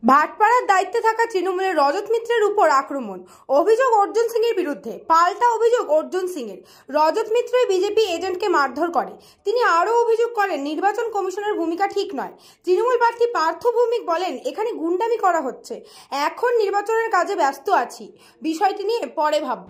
ভাটপাড়ার দায়িত্বে থাকা তৃণমূলের রজত মিত্রের উপর আক্রমণ, অভিযোগ অর্জুন সিং এর বিরুদ্ধে। পাল্টা অভিযোগ অর্জুন সিং এর। রজত মিত্রই বিজেপি এজেন্টকে মারধর করে। তিনি আরও অভিযোগ করেন নির্বাচন কমিশনের ভূমিকা ঠিক নয়। তৃণমূল প্রার্থী পার্থ ভৌমিক বলেন এখানে গুন্ডামি করা হচ্ছে, এখন নির্বাচনের কাজে ব্যস্ত আছি, বিষয়টি নিয়ে পরে ভাবব।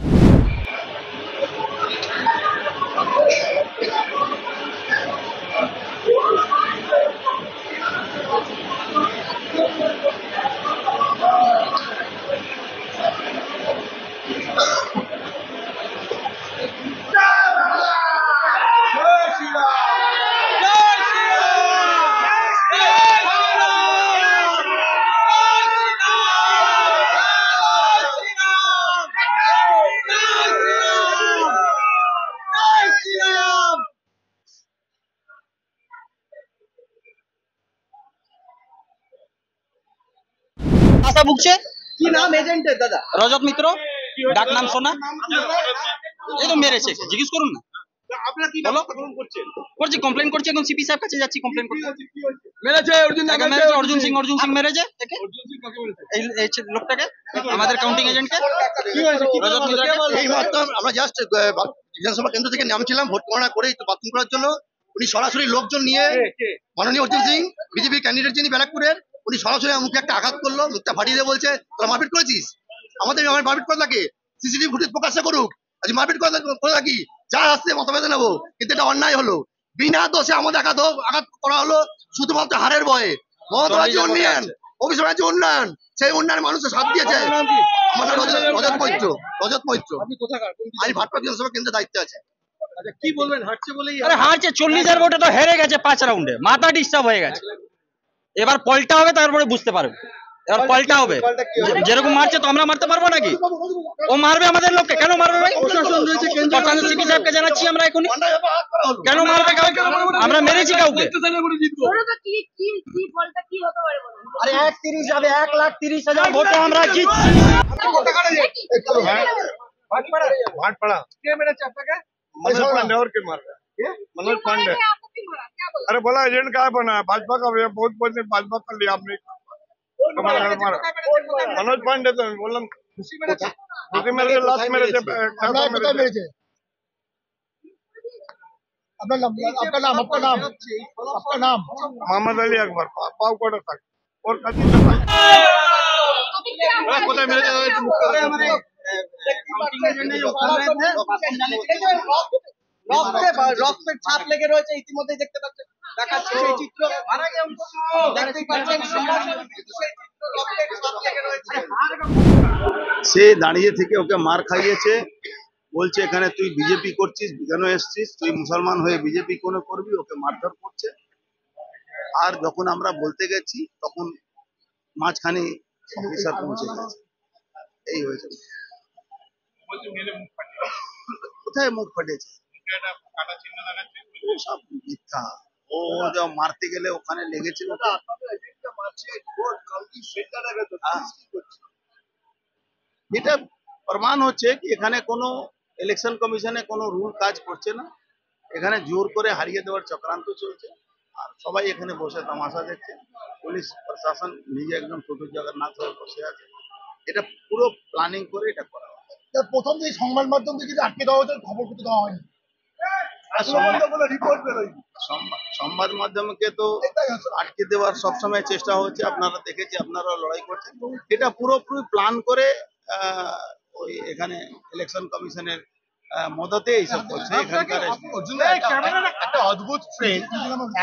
আশা ভুগছে। কি নাম এজেন্টের দাদা? রজত মিত্র, ডাক নাম সোনা। এই তো মেরেছে, জিজ্ঞেস করুন না। আপনারা কি করছি, কমপ্লেন করছি, এখন সিপি সাহেব কাছে যাচ্ছি কমপ্লেন করতে। মেরেছে অর্জুন অর্জুন সিং মেরেছে একে, এই লোকটাকে, আমাদের কাউন্টিং এজেন্টকে। রজত মিত্রকে এই মাত্র আমরা জাস্ট বিধানসভা কেন্দ্র থেকে নামছিলাম ভোট গণনা করে একটু বাথরুম করার জন্য। উনি সরাসরি লোকজন নিয়ে, মাননীয় অর্জুন সিং বিজেপি ক্যান্ডিডেট যিনি ব্যারাকপুরের, উনি সরাসরি মুখে একটা আঘাত করলো, মুখটা ফাটিয়ে দিয়ে বলছে তোরা মারপিট করেছিস, আমার মারপিট করে থাকে, সিসিটিভি ফুটেজ প্রকাশ করুক, আজ মারপিট করে থাকি, যা আসছে মতভেদে নেবো, কিন্তু এটা অন্যায় হলো, বিনা দোষে আমাদের আঘাত করা হলো শুধুমাত্র হারের ভয়ে। মমতা ব্যানার্জি উন্নয়ন, অভিষেক ব্যানার্জি উন্নয়ন, সেই উন্নয়ন মানুষের সাথ দিয়েছে। আমাদের রজত মৈত্র, আমি ভাটপাড়া বিধানসভা কেন্দ্রের দায়িত্বে আছে। কি বলবেন? হারছে বলেই? আরে হারছে, 40,000 ভোটে তো হেরে গেছে 5 রাউন্ডে, মাথা ডিস্টার্ব হয়ে গেছে। এবার পলটা হবে, তারপরে বুঝতে পারবে। এবার পলটা হবে, যেরকম মারছে তো আমরা মারতে পারবো নাকি? ও মারবে আমাদের লোককে, কেন মারবে ভাই? প্রশাসন রয়েছে, প্রশাসন সিপি সাহেবকে জানাচ্ছি আমরা এখনই, কেন মারবে কাউকে? আমরা মেরেছি কাউকে? আরে 1:30 যাবে, 1,30,000 ভোটে আমরা জিতছি। भाटपाड़ा কে মেরেছে আপনাকে? मनोज पांडे और के मार रहा है? मनोज पांडे। अरे बोला एजेंट क्या बना है भाजपा का, भैया बहुत बहुत भाजपा कर लिया आपने। मारा मनोज पांडे तो बोला খুশি মেরেছে। खुशी मेरे लास्ट मेरे आपका नाम? मोहम्मद अली अकबर पाव कोटा तक और কোথায় মেরেছে রক্তের ছাপ লেগে রয়েছে, ইতিমধ্যে দেখতে পাচ্ছেন, দেখাচ্ছে সেই চিত্র, দেখতেই পাচ্ছেন রক্তের ছাপ লেগে রয়েছে। সে দাঁড়িয়ে থেকে ওকে মার খাইয়েছে, বলছে এখানে তুই বিজেপি করছিস, কেন এসছিস, তুই মুসলমান হয়ে বিজেপি কোনো করবি, ওকে মারধর করছে। আর যখন আমরা বলতে গেছি তখন মাঝখানে অফিসার পৌঁছে গেছে, এই হয়েছে। কোথায় মুখ ফাটেছে? সব মিথ্যা। ও যা মারতে গেলে ওখানে লেগেছিল, এটা প্রমাণ হচ্ছে কি এখানে কোনো ইলেকশন কমিশনে কোনো রুল কাজ করছে না, এখানে জোর করে হারিয়ে দেওয়ার চক্রান্ত চলছে, আর সবাই এখানে বসে তামাশা দেখছে। পুলিশ প্রশাসন নিজে একদম ছোট জগন্নাথ হয়ে বসে আছে। এটা পুরো প্ল্যানিং করে এটা করা হচ্ছে। প্রথম যে সংবাদ মাধ্যম থেকে আটকে দেওয়া হয়েছে, খবর করতে দেওয়া হয়নি, সংবাদ মাধ্যমকে তো আটকে দেওয়ার সবসময় চেষ্টা হচ্ছে, আপনারা দেখেছি, আপনারা লড়াই করছেন। এটা পুরোপুরি প্ল্যান করে ওই এখানে ইলেকশন কমিশনের মদতে এইসব করছে। এখানকার একটা অদ্ভুত ট্রেন্ড,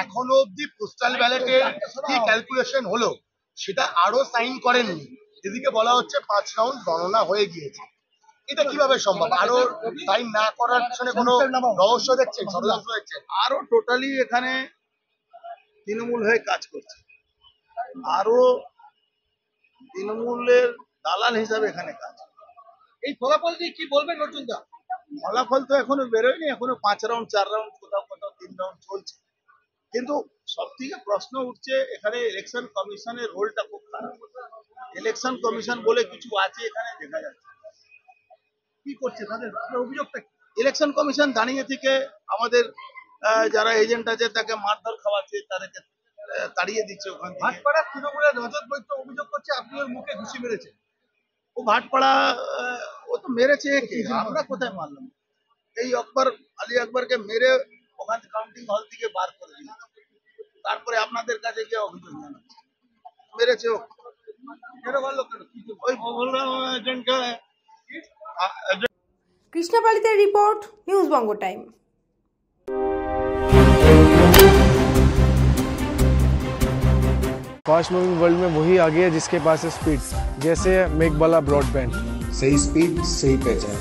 এখনো অব্দি পোস্টাল ব্যালটের কি ক্যালকুলেশন হলো সেটা আরো সাইন করেননি, এদিকে বলা হচ্ছে 5 রাউন্ড গণনা হয়ে গিয়েছে। এটা কিভাবে সম্ভব? আরো সাইন না করার পিছনে কোনো রহস্য দেখছেন, ষড়যন্ত্র দেখছেন? আরো টোটালি এখানে তৃণমূল হয়ে কাজ করছে, আরো তৃণমূলের দালাল হিসাবে এখানে কাজ। এই ফলাফল নিয়ে কি বলবেন অর্জুন দা? ফলাফল তো এখনো বেরোয়নি, এখনো 5 রাউন্ড 4 রাউন্ড কোথাও 3 রাউন্ড চলছে। কিন্তু সব থেকে প্রশ্ন উঠছে এখানে ইলেকশন কমিশনের রোলটা খুব খারাপ। ইলেকশন কমিশন বলে কিছু আছে এখানে দেখা যাচ্ছে, কি করছে তাদের অভিযোগটা? ইলেকশন কমিশন দাঁড়িয়ে থেকে আমাদের যারা এজেন্ট আছে তাকে মারধর খাওয়াচ্ছে, তাদেরকে তাড়িয়ে দিচ্ছে ওখান থেকে। ভাটপাড়া তৃণমূলের রজত বৈদ্য অভিযোগ করছে আপনি ওর মুখে ঘুষি মেরেছেন। ও ভাটপাড়া ও তো মেরেছে কে? আমরা কোথায় মারলাম? এই আলী আকবরকে মেরে ওখান কাউন্টিং হল থেকে বার করে দিল, তারপরে আপনাদের কাছে গিয়ে অভিযোগ জানাচ্ছে মেরেছে ও। কেন বললো কেন? ওই বললাম এজেন্টকে কৃষ্ণা পালিতের রিপোর্ট, নিউজ বঙ্গ টাইম। फास्ट मूविंग वर्ल्ड में वही आगे है जिसके पास है स्पीड, जैसे मेघबाला ब्रॉडबैंड। सही स्पीड सही पहचान।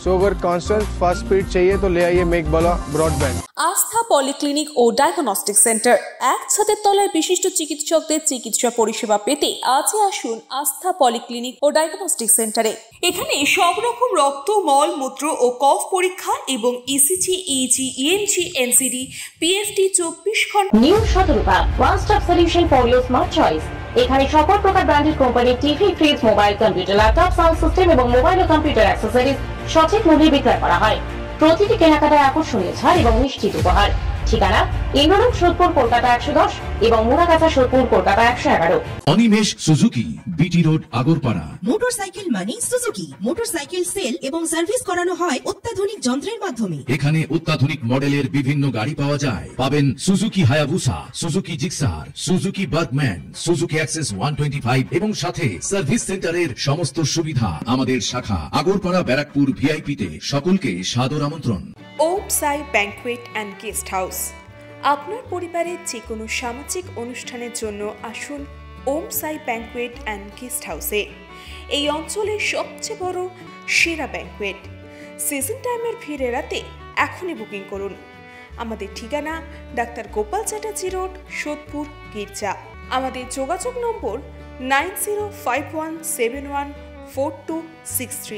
सो अगर कांस्टेंट फास्ट स्पीड चाहिए तो ले आइए मेघबाला ब्रॉडबैंड। আস্থা পলিক্লিনিক ও ডায়াগনস্টিক সেন্টার, এক ছাদের তলায় বিশিষ্ট চিকিৎসকদের চিকিৎসা পরিষেবা পেতে আজই আসুন আস্থা পলিক্লিনিক ও ডায়াগনস্টিক সেন্টারে। এখানে সব রকম রক্ত, মল, মূত্র ও কফ পরীক্ষা এবং ECG, easy, ENG, NCD, PFT 24 ঘন্টা। New Shatarupa one stop solution for your smart choice. এখানে সকল প্রকার ব্র্যান্ডেড কোম্পানির TV, fridge, mobile, computer, laptop, sound system এবং মোবাইল ও কম্পিউটার অ্যাক্সেসরিজ সঠিক মূল্যে বিক্রয় করা হয়। প্রতিটি কেনাকাটায় আকর্ষণীয় ছাড় এবং নিশ্চিত উপহার। ঠিকানা ইন্দ্রলোক, সোদপুর, কলকাতা 110 এবং Muragachha, Sodepur, Kolkata 111। Animesh Suzuki, BT road, Agarpara. Motorcycle মানে সুজুকি। মোটরসাইকেল সেল এবং সার্ভিস করানো হয় অত্যাধুনিক যন্ত্রের মাধ্যমে। এখানে অত্যাধুনিক মডেলের বিভিন্ন গাড়ি পাওয়া যায়। পাবেন Suzuki Hayabusa, Suzuki Gixxer, Suzuki Bergman, Suzuki access 125 এবং সাথে সার্ভিস সেন্টারের সমস্ত সুবিধা। আমাদের শাখা আগরপাড়া, ব্যারাকপুর ভিআইপি তে। সকলকে সাদর আমন্ত্রণ। ওম সাই ব্যাংকুয়েট অ্যান্ড গেস্ট হাউস। আপনার পরিবারের যে কোনো সামাজিক অনুষ্ঠানের জন্য আসুন ওম সাই ব্যাংকুয়েট অ্যান্ড গেস্ট হাউসে। এই অঞ্চলের সবচেয়ে বড় সেরা ব্যাংকুয়েট। সিজন টাইমের ভিড় এড়াতে এখনই বুকিং করুন। আমাদের ঠিকানা ডাক্তার গোপাল চ্যাটার্জি রোড, সোদপুর, গির্জা। আমাদের যোগাযোগ নম্বর 9051714263।